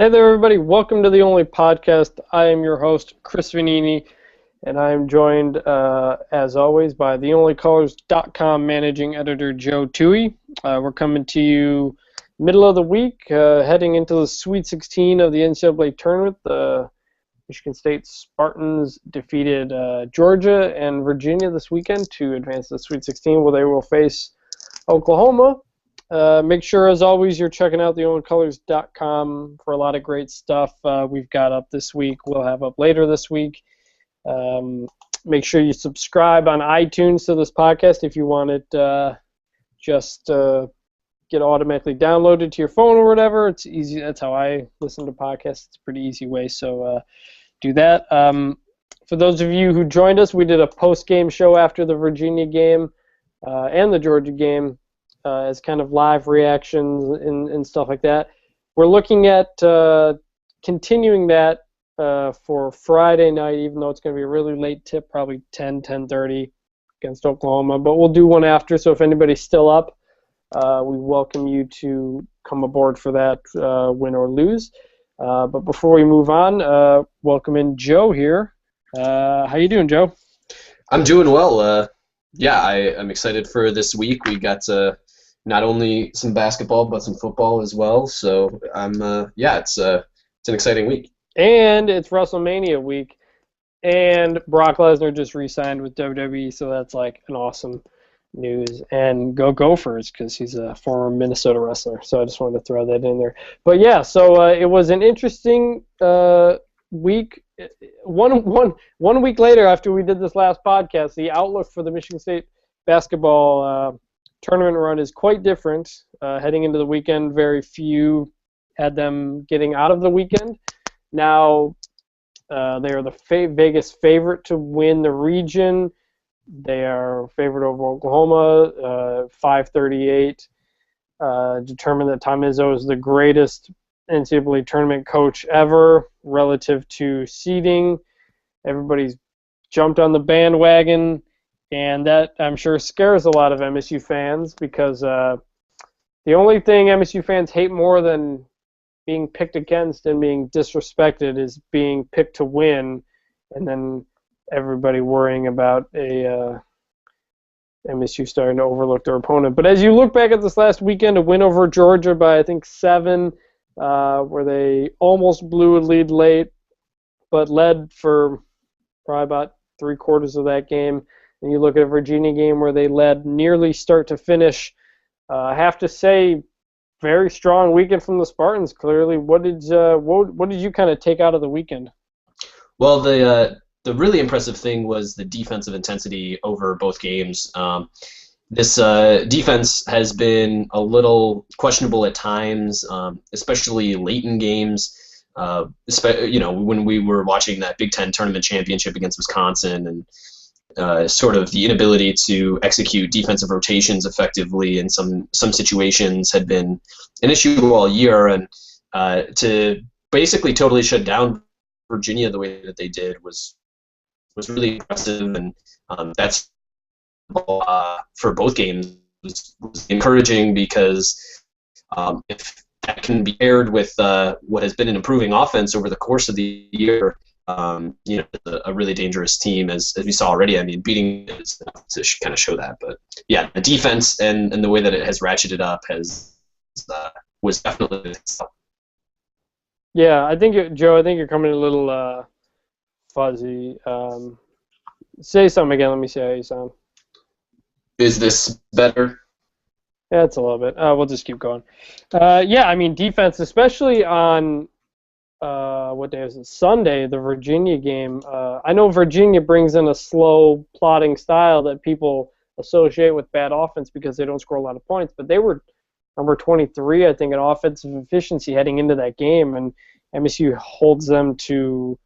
Hey there, everybody. Welcome to The Only Podcast. I am your host, Chris Vanini, and I am joined, as always, by TheOnlyColors.com managing editor Joe Toohey. We're coming to you middle of the week, heading into the Sweet 16 of the NCAA tournament. The Michigan State Spartans defeated Georgia and Virginia this weekend to advance to the Sweet 16, where they will face Oklahoma. Make sure, as always, you're checking out theonlycolors.com for a lot of great stuff we've got up this week. We'll have up later this week. Make sure you subscribe on iTunes to this podcast if you want it get automatically downloaded to your phone or whatever. It's easy. That's how I listen to podcasts. It's a pretty easy way, so do that. For those of you who joined us, we did a post-game show after the Virginia game and the Georgia game. As kind of live reactions and stuff like that. We're looking at continuing that for Friday night, even though it's going to be a really late tip, probably 10:30 against Oklahoma. But we'll do one after, so if anybody's still up, we welcome you to come aboard for that, win or lose. But before we move on, welcome in Joe here. How you doing, Joe? I'm doing well. I'm excited for this week. We got not only some basketball but some football as well. So it's an exciting week. And it's WrestleMania week, and Brock Lesnar just re-signed with WWE, so that's like an awesome news. And go Gophers, because he's a former Minnesota wrestler. So I just wanted to throw that in there. But yeah, so it was an interesting week. One week later, after we did this last podcast, the outlook for the Michigan State basketball tournament run is quite different. Heading into the weekend, very few had them getting out of the weekend. Now they are the Vegas favorite to win the region. They are favored over Oklahoma, 538. Determined that Tom Izzo is the greatest NCAA tournament coach ever relative to seeding. Everybody's jumped on the bandwagon, and that, I'm sure, scares a lot of MSU fans, because the only thing MSU fans hate more than being picked against and being disrespected is being picked to win, and then everybody worrying about MSU starting to overlook their opponent. But as you look back at this last weekend, a win over Georgia by, I think, 7, where they almost blew a lead late, but led for probably about 3/4 of that game. And you look at a Virginia game where they led nearly start to finish. I have to say, very strong weekend from the Spartans. Clearly, what did you kind of take out of the weekend? Well, the really impressive thing was the defensive intensity over both games. This defense has been a little questionable at times, especially late in games. When we were watching that Big Ten tournament championship against Wisconsin, and sort of the inability to execute defensive rotations effectively in some situations had been an issue all year, and to basically totally shut down Virginia the way that they did was really impressive, and that's for both games was encouraging, because if that can be paired with what has been an improving offense over the course of the year, a really dangerous team, as we saw already. I mean, beating is to kind of show that. But yeah, the defense and the way that it has ratcheted up was definitely. Yeah, Joe, I think you're coming a little fuzzy. Say something again. Let me see how you sound. Is this better? Yeah, it's a little bit. We'll just keep going. I mean, defense, especially on what day is it? Sunday, the Virginia game. I know Virginia brings in a slow, plodding style that people associate with bad offense because they don't score a lot of points, but they were number 23, I think, in offensive efficiency heading into that game, and MSU holds them to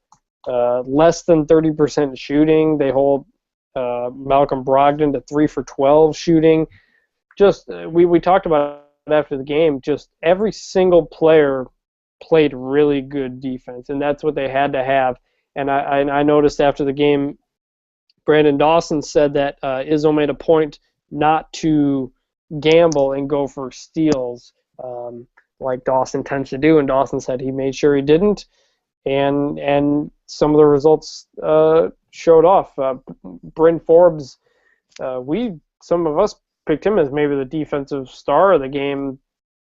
less than 30% shooting. They hold Malcolm Brogdon to 3 for 12 shooting. Just we talked about it after the game. Just every single player played really good defense, and that's what they had to have. And I noticed after the game, Brandon Dawson said that Izzo made a point not to gamble and go for steals. like Dawson tends to do, and Dawson said he made sure he didn't, and some of the results showed off. Bryn Forbes, some of us picked him as maybe the defensive star of the game,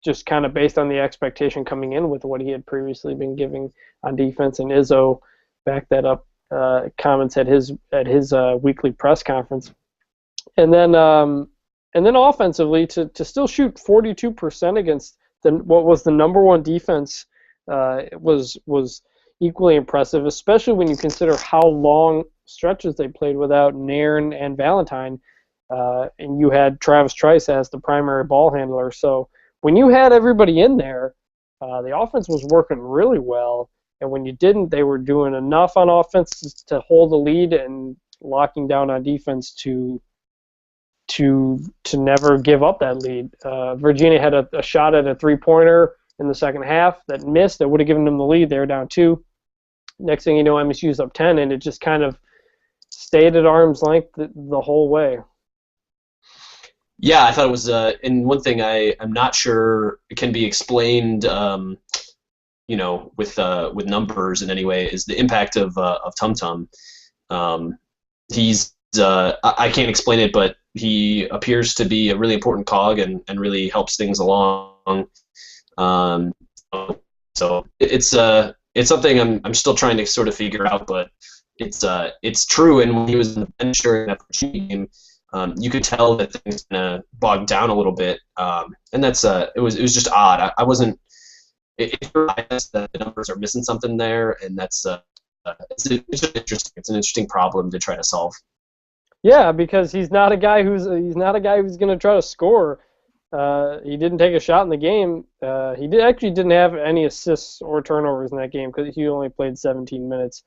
just kind of based on the expectation coming in with what he had previously been giving on defense, and Izzo backed that up. Comments at his weekly press conference, and then offensively to still shoot 42% against what was the number one defense was equally impressive, especially when you consider how long stretches they played without Nairn and Valentine, and you had Travis Trice as the primary ball handler. So when you had everybody in there, the offense was working really well. And when you didn't, they were doing enough on offense to hold the lead and locking down on defense to never give up that lead. Virginia had a shot at a three-pointer in the second half that missed. That would have given them the lead. They were down 2. Next thing you know, MSU's up 10, and it just kind of stayed at arm's length the whole way. Yeah, I thought it was, and one thing I'm not sure can be explained, with numbers in any way, is the impact of Tum Tum. He's I can't explain it, but he appears to be a really important cog and really helps things along. So it's something I'm still trying to sort of figure out, but it's true. And when he was in the bench during that game, you could tell that things kind of bogged down a little bit, and that's it was just odd. I wasn't. It realized that the numbers are missing something there, and that's it's just interesting. It's an interesting problem to try to solve. Yeah, because he's not a guy who's going to try to score. He didn't take a shot in the game. He didn't have any assists or turnovers in that game because he only played 17 minutes.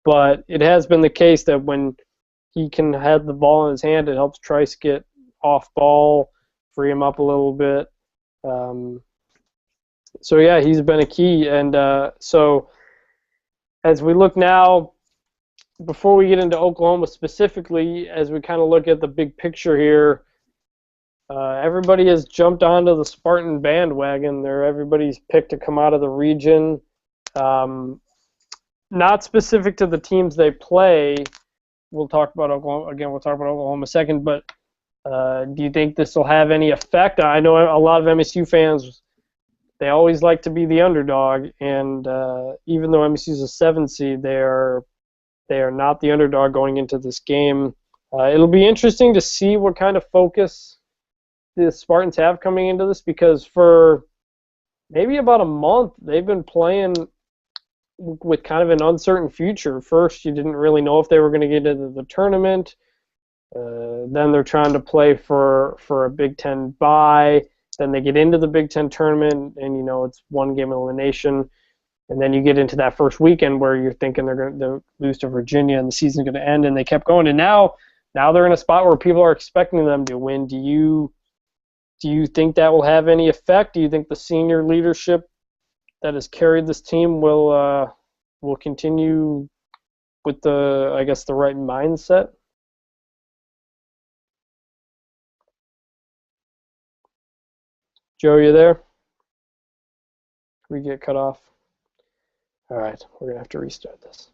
But it has been the case that when he can have the ball in his hand, it helps Trice get off ball, free him up a little bit. So yeah, he's been a key. And so as we look now, before we get into Oklahoma specifically, as we kind of look at the big picture here, everybody has jumped onto the Spartan bandwagon. Everybody's picked to come out of the region. Not specific to the teams they play. We'll talk about Oklahoma again. We'll talk about Oklahoma in a second. But do you think this will have any effect? I know a lot of MSU fans, they always like to be the underdog, and even though MSU is a 7 seed, they are not the underdog going into this game. It'll be interesting to see what kind of focus the Spartans have coming into this, because for maybe about a month they've been playing with kind of an uncertain future. First, you didn't really know if they were going to get into the tournament. Then they're trying to play for a Big Ten bye. Then they get into the Big Ten tournament, and it's one game elimination. And then you get into that first weekend where you're thinking they're going to lose to Virginia and the season's going to end, and they kept going. And now they're in a spot where people are expecting them to win. Do you think that will have any effect? Do you think the senior leadership that has carried this team will continue with the right mindset? Joe, you there? We get cut off. All right, we're going to have to restart this.